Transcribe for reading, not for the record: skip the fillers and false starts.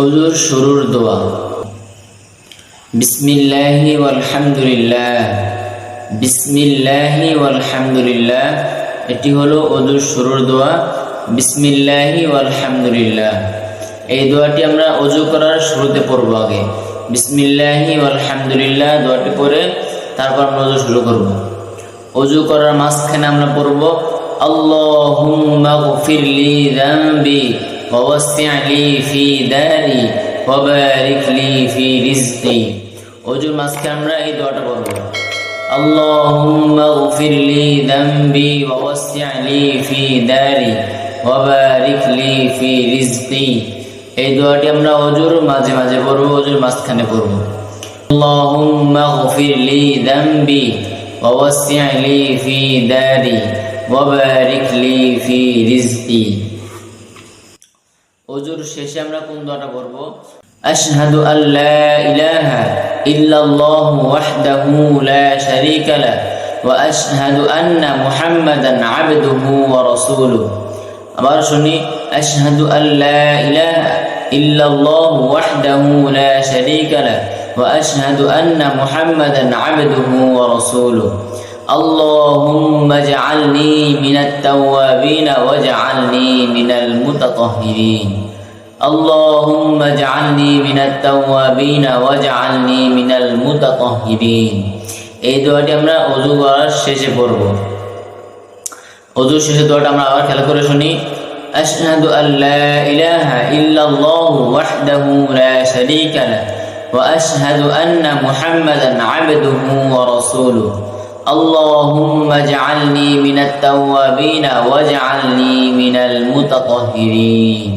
ওযুর শুরুর দোয়া। বিসমিল্লাহি ওয়াল হামদুলিল্লাহ, বিসমিল্লাহি ওয়াল হামদুলিল্লাহ। এটি হলো ওযুর শুরুর দোয়া, বিসমিল্লাহি ওয়াল হামদুলিল্লাহ। এই দোয়াটি আমরা ওযু করার শুরুতে পড়ব। আগে বিসমিল্লাহি ওয়াল হামদুলিল্লাহ দোয়াটি পড়ে তারপর আমরা ওযু শুরু করব। ওযু করার মাঝখানে আমরা পড়ব আল্লাহুম্মা গফিরলি যামবি ওয়াসসি' লি ফি দারি ওয়া বারিক লি ফি রিজকি। ওযুর মাঝখানে আমরা এই দোয়াটা পড়ব আল্লাহুম্মা গফিরলি যামবি ওয়াসসি' লি ফি দারি ওয়া বারিক লি ফি রিজকি। এই দোয়াটি আমরা ওযুর মাঝে মাঝে পড়ব, ওযুর মাঝখানে পড়ব আল্লাহুম্মা গফিরলি যামবি ওয়াসসি' লি ফি দারি ওয়া বারিক লি ফি রিজকি। ওযুর শেষে আমরা কোন দোয়াটা পড়ব? আশহাদু আল্লা ইলাহা ইল্লাল্লাহু ওয়াহদাহু লা শারীকা লাহু ওয়া আশহাদু আন্না মুহাম্মাদান আবদুহু ওয়া রাসূলুহু। আবার শুনি আশহাদু আল্লা ইলাহা ইল্লাল্লাহু ওয়াহদাহু লা শারীকা লাহু ওয়া আশহাদু আন্না মুহাম্মাদান আবদুহু ওয়া রাসূলুহু। আল্লাহুম্মা ইজআলনি মিনাত তাওয়াবিন ওয়াজআলনি মিনাল মুতাতাহহিরিন। আল্লাহুম্মা ইজআলনি মিনাত তাওয়াবিন ওয়াজআলনি মিনাল মুতাতাহহিরিন। এই দোয়াটি আমরা ওযু করার শেষে পড়ব। ওযুর শেষে দোয়াটা আমরা আবার খেয়াল করে শুনি আশহাদু আল্লা ইলাহা ইল্লাল্লাহু ওয়াহদাহু লা শারীকা লাহু ওয়া আশহাদু আন্না মুহাম্মাদান আবদুহু ওয়া রাসূলুহু। আল্লাহুম্মা ইজআলনি মিনাত তাওয়াবিন ওয়াজআলনি মিনাল মুতাতাহহিরিন।